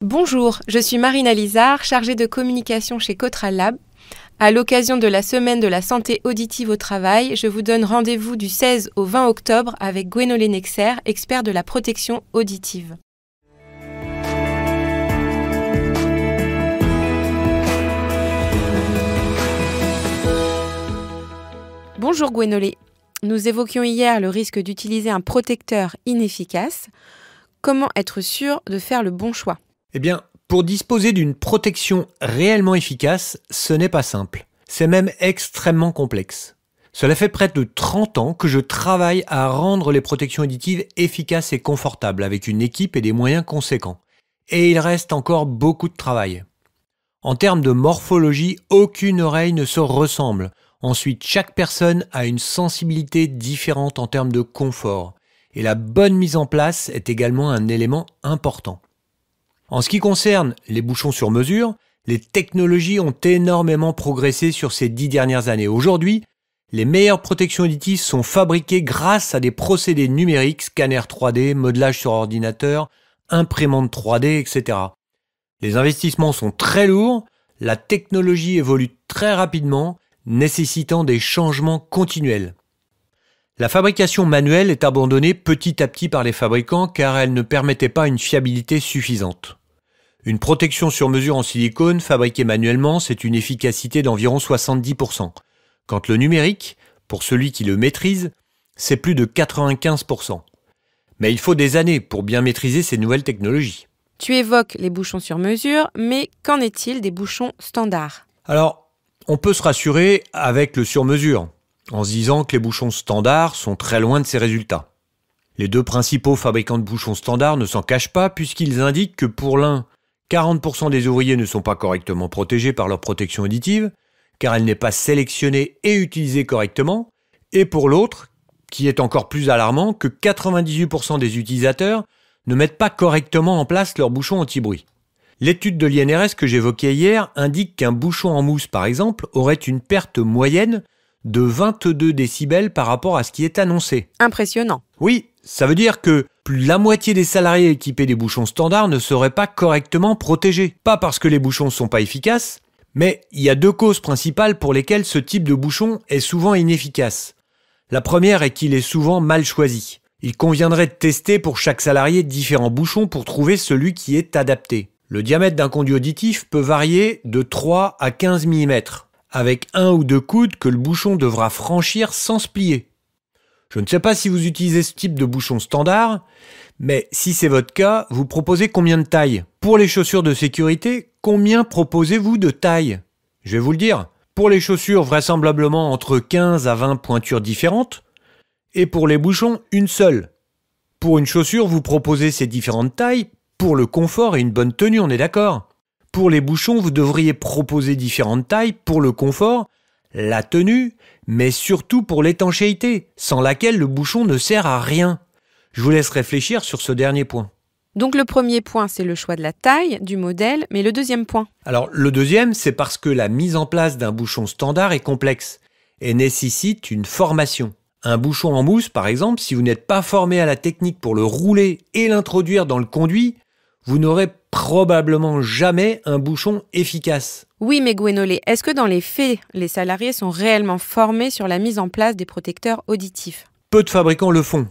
Bonjour, je suis Marina Lizard, chargée de communication chez Cotral Lab. À l'occasion de la semaine de la santé auditive au travail, je vous donne rendez-vous du 16 au 20 octobre avec Gwenolé Nexer, expert de la protection auditive. Bonjour Gwenolé. Nous évoquions hier le risque d'utiliser un protecteur inefficace. Comment être sûr de faire le bon choix ? Eh bien, pour disposer d'une protection réellement efficace, ce n'est pas simple. C'est même extrêmement complexe. Cela fait près de 30 ans que je travaille à rendre les protections auditives efficaces et confortables avec une équipe et des moyens conséquents. Et il reste encore beaucoup de travail. En termes de morphologie, aucune oreille ne se ressemble. Ensuite, chaque personne a une sensibilité différente en termes de confort. Et la bonne mise en place est également un élément important. En ce qui concerne les bouchons sur mesure, les technologies ont énormément progressé sur ces 10 dernières années. Aujourd'hui, les meilleures protections auditives sont fabriquées grâce à des procédés numériques, scanner 3D, modelage sur ordinateur, imprimante 3D, etc. Les investissements sont très lourds, la technologie évolue très rapidement, nécessitant des changements continuels. La fabrication manuelle est abandonnée petit à petit par les fabricants car elle ne permettait pas une fiabilité suffisante. Une protection sur mesure en silicone fabriquée manuellement, c'est une efficacité d'environ 70%. Quand le numérique, pour celui qui le maîtrise, c'est plus de 95%. Mais il faut des années pour bien maîtriser ces nouvelles technologies. Tu évoques les bouchons sur mesure, mais qu'en est-il des bouchons standards ? Alors, on peut se rassurer avec le sur-mesure, en se disant que les bouchons standards sont très loin de ces résultats. Les deux principaux fabricants de bouchons standards ne s'en cachent pas puisqu'ils indiquent que pour l'un, 40% des ouvriers ne sont pas correctement protégés par leur protection auditive, car elle n'est pas sélectionnée et utilisée correctement, et pour l'autre, qui est encore plus alarmant, que 98% des utilisateurs ne mettent pas correctement en place leur bouchon anti-bruit. L'étude de l'INRS que j'évoquais hier indique qu'un bouchon en mousse, par exemple, aurait une perte moyenne de 22 décibels par rapport à ce qui est annoncé. Impressionnant. Oui, ça veut dire que plus de la moitié des salariés équipés des bouchons standards ne seraient pas correctement protégés. Pas parce que les bouchons ne sont pas efficaces, mais il y a deux causes principales pour lesquelles ce type de bouchon est souvent inefficace. La première est qu'il est souvent mal choisi. Il conviendrait de tester pour chaque salarié différents bouchons pour trouver celui qui est adapté. Le diamètre d'un conduit auditif peut varier de 3 à 15 mm, avec 1 ou 2 coudes que le bouchon devra franchir sans se plier. Je ne sais pas si vous utilisez ce type de bouchon standard, mais si c'est votre cas, vous proposez combien de taille ? Pour les chaussures de sécurité, combien proposez-vous de taille ? Je vais vous le dire. Pour les chaussures, vraisemblablement entre 15 à 20 pointures différentes, et pour les bouchons, une seule. Pour une chaussure, vous proposez ces différentes tailles pour le confort et une bonne tenue, on est d'accord ? Pour les bouchons, vous devriez proposer différentes tailles pour le confort, la tenue, mais surtout pour l'étanchéité, sans laquelle le bouchon ne sert à rien. Je vous laisse réfléchir sur ce dernier point. Donc le premier point, c'est le choix de la taille, du modèle, mais le deuxième point ? Alors le deuxième, c'est parce que la mise en place d'un bouchon standard est complexe et nécessite une formation. Un bouchon en mousse, par exemple, si vous n'êtes pas formé à la technique pour le rouler et l'introduire dans le conduit, vous n'aurez probablement jamais un bouchon efficace. Oui, mais Gwenolé, est-ce que dans les faits, les salariés sont réellement formés sur la mise en place des protecteurs auditifs ? Peu de fabricants le font.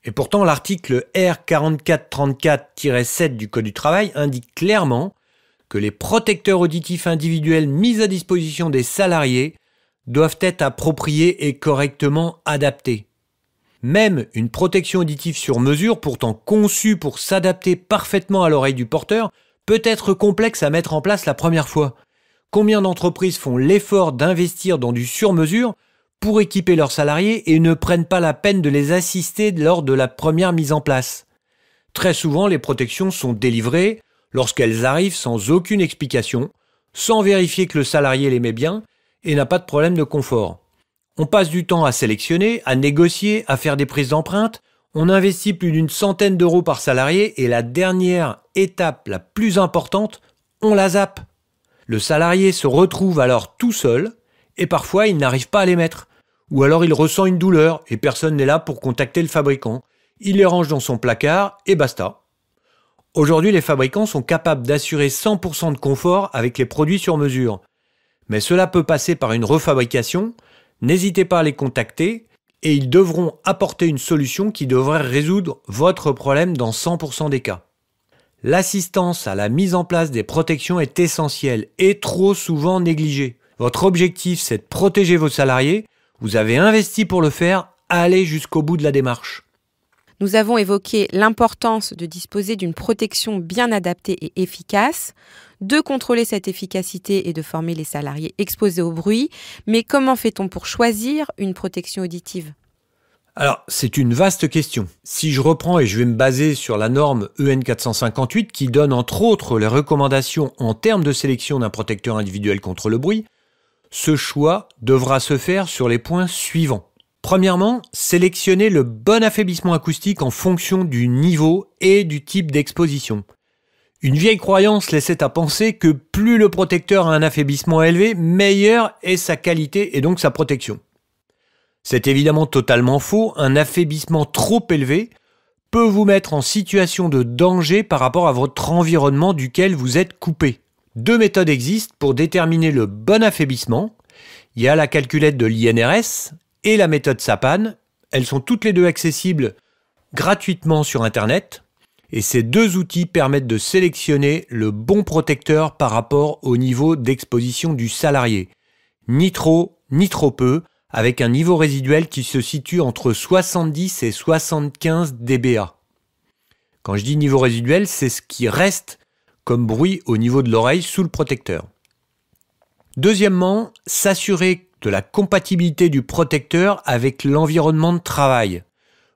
Et pourtant, l'article R4434-7 du Code du travail indique clairement que les protecteurs auditifs individuels mis à disposition des salariés doivent être appropriés et correctement adaptés. Même une protection auditive sur mesure, pourtant conçue pour s'adapter parfaitement à l'oreille du porteur, peut être complexe à mettre en place la première fois. Combien d'entreprises font l'effort d'investir dans du sur-mesure pour équiper leurs salariés et ne prennent pas la peine de les assister lors de la première mise en place ? Très souvent, les protections sont délivrées lorsqu'elles arrivent sans aucune explication, sans vérifier que le salarié les met bien et n'a pas de problème de confort. On passe du temps à sélectionner, à négocier, à faire des prises d'empreintes. On investit plus d'une centaine d'euros par salarié et la dernière étape la plus importante, on la zappe. Le salarié se retrouve alors tout seul et parfois il n'arrive pas à les mettre. Ou alors il ressent une douleur et personne n'est là pour contacter le fabricant. Il les range dans son placard et basta. Aujourd'hui, les fabricants sont capables d'assurer 100% de confort avec les produits sur mesure. Mais cela peut passer par une refabrication. N'hésitez pas à les contacter et ils devront apporter une solution qui devrait résoudre votre problème dans 100% des cas. L'assistance à la mise en place des protections est essentielle et trop souvent négligée. Votre objectif, c'est de protéger vos salariés. Vous avez investi pour le faire, allez jusqu'au bout de la démarche. Nous avons évoqué l'importance de disposer d'une protection bien adaptée et efficace, de contrôler cette efficacité et de former les salariés exposés au bruit. Mais comment fait-on pour choisir une protection auditive ? Alors, c'est une vaste question. Si je reprends et je vais me baser sur la norme EN 458 qui donne entre autres les recommandations en termes de sélection d'un protecteur individuel contre le bruit, ce choix devra se faire sur les points suivants. Premièrement, sélectionnez le bon affaiblissement acoustique en fonction du niveau et du type d'exposition. Une vieille croyance laissait à penser que plus le protecteur a un affaiblissement élevé, meilleure est sa qualité et donc sa protection. C'est évidemment totalement faux, un affaiblissement trop élevé peut vous mettre en situation de danger par rapport à votre environnement duquel vous êtes coupé. 2 méthodes existent pour déterminer le bon affaiblissement. Il y a la calculette de l'INRS et la méthode SAPAN. Elles sont toutes les deux accessibles gratuitement sur Internet. Et ces 2 outils permettent de sélectionner le bon protecteur par rapport au niveau d'exposition du salarié. Ni trop, ni trop peu, avec un niveau résiduel qui se situe entre 70 et 75 dBA. Quand je dis niveau résiduel, c'est ce qui reste comme bruit au niveau de l'oreille sous le protecteur. Deuxièmement, s'assurer de la compatibilité du protecteur avec l'environnement de travail.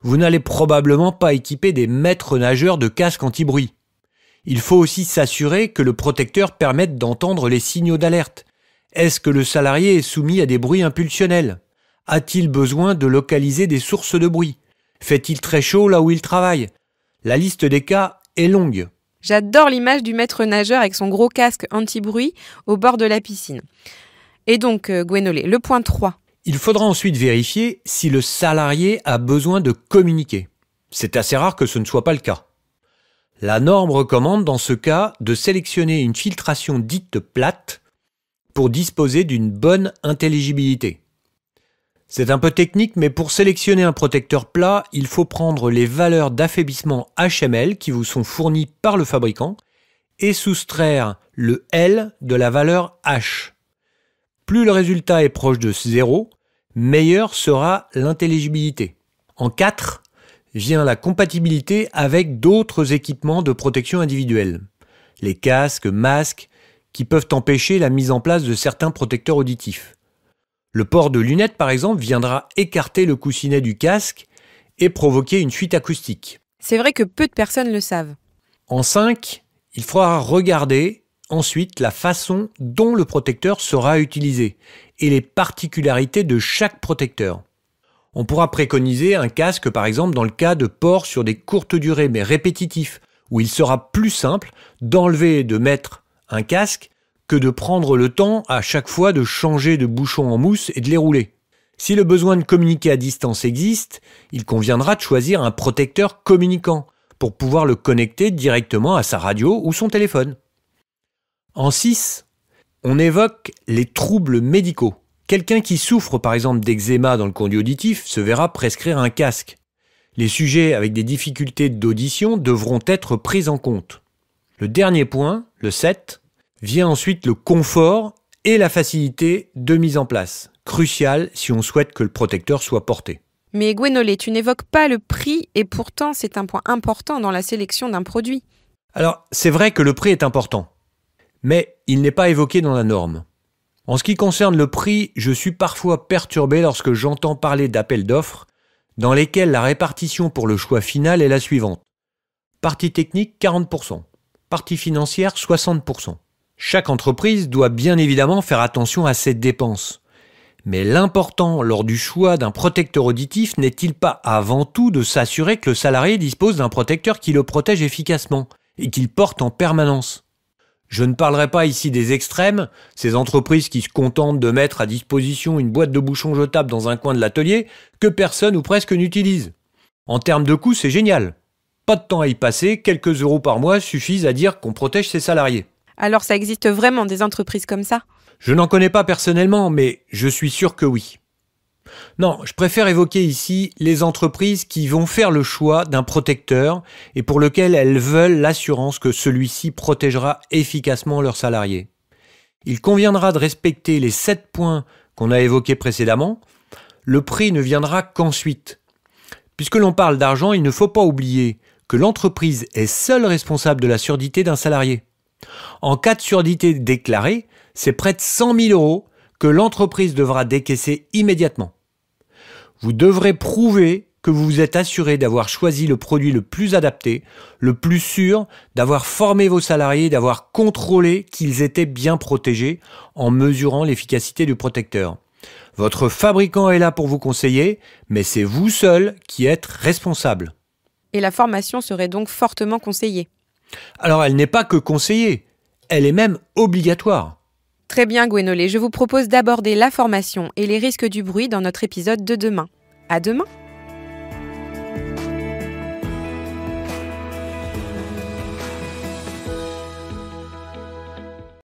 Vous n'allez probablement pas équiper des maîtres nageurs de casque anti-bruit. Il faut aussi s'assurer que le protecteur permette d'entendre les signaux d'alerte. Est-ce que le salarié est soumis à des bruits impulsionnels ? A-t-il besoin de localiser des sources de bruit ? Fait-il très chaud là où il travaille ? La liste des cas est longue. J'adore l'image du maître nageur avec son gros casque anti-bruit au bord de la piscine. Et donc, Gwenolé, le point 3. Il faudra ensuite vérifier si le salarié a besoin de communiquer. C'est assez rare que ce ne soit pas le cas. La norme recommande dans ce cas de sélectionner une filtration dite plate pour disposer d'une bonne intelligibilité. C'est un peu technique, mais pour sélectionner un protecteur plat, il faut prendre les valeurs d'affaiblissement HML qui vous sont fournies par le fabricant et soustraire le L de la valeur H. Plus le résultat est proche de 0, meilleure sera l'intelligibilité. En 4, vient la compatibilité avec d'autres équipements de protection individuelle. Les casques, masques, qui peuvent empêcher la mise en place de certains protecteurs auditifs. Le port de lunettes, par exemple, viendra écarter le coussinet du casque et provoquer une fuite acoustique. C'est vrai que peu de personnes le savent. En 5, il faudra regarder ensuite la façon dont le protecteur sera utilisé et les particularités de chaque protecteur. On pourra préconiser un casque, par exemple, dans le cas de port sur des courtes durées mais répétitifs, où il sera plus simple d'enlever et de mettre un casque que de prendre le temps à chaque fois de changer de bouchon en mousse et de les rouler. Si le besoin de communiquer à distance existe, il conviendra de choisir un protecteur communicant pour pouvoir le connecter directement à sa radio ou son téléphone. En 6, on évoque les troubles médicaux. Quelqu'un qui souffre par exemple d'eczéma dans le conduit auditif se verra prescrire un casque. Les sujets avec des difficultés d'audition devront être pris en compte. Le dernier point, le 7, vient ensuite le confort et la facilité de mise en place, crucial si on souhaite que le protecteur soit porté. Mais Gwenolé, tu n'évoques pas le prix et pourtant c'est un point important dans la sélection d'un produit. Alors, c'est vrai que le prix est important, mais il n'est pas évoqué dans la norme. En ce qui concerne le prix, je suis parfois perturbé lorsque j'entends parler d'appels d'offres dans lesquels la répartition pour le choix final est la suivante. Partie technique 40%, partie financière 60%. Chaque entreprise doit bien évidemment faire attention à ses dépenses. Mais l'important lors du choix d'un protecteur auditif n'est-il pas avant tout de s'assurer que le salarié dispose d'un protecteur qui le protège efficacement et qu'il porte en permanence ? Je ne parlerai pas ici des extrêmes, ces entreprises qui se contentent de mettre à disposition une boîte de bouchons jetable dans un coin de l'atelier que personne ou presque n'utilise. En termes de coût, c'est génial. pas de temps à y passer, quelques euros par mois suffisent à dire qu'on protège ses salariés. Alors ça existe vraiment des entreprises comme ça? Je n'en connais pas personnellement, mais je suis sûr que oui. Non, je préfère évoquer ici les entreprises qui vont faire le choix d'un protecteur et pour lequel elles veulent l'assurance que celui-ci protégera efficacement leurs salariés. Il conviendra de respecter les 7 points qu'on a évoqués précédemment. Le prix ne viendra qu'ensuite. Puisque l'on parle d'argent, il ne faut pas oublier que l'entreprise est seule responsable de la surdité d'un salarié. En cas de surdité déclarée, c'est près de 100 000 euros que l'entreprise devra décaisser immédiatement. Vous devrez prouver que vous vous êtes assuré d'avoir choisi le produit le plus adapté, le plus sûr, d'avoir formé vos salariés, d'avoir contrôlé qu'ils étaient bien protégés en mesurant l'efficacité du protecteur. Votre fabricant est là pour vous conseiller, mais c'est vous seul qui êtes responsable. Et la formation serait donc fortement conseillée. Alors elle n'est pas que conseillée, elle est même obligatoire. Très bien Gwenolé, je vous propose d'aborder la formation et les risques du bruit dans notre épisode de demain. À demain!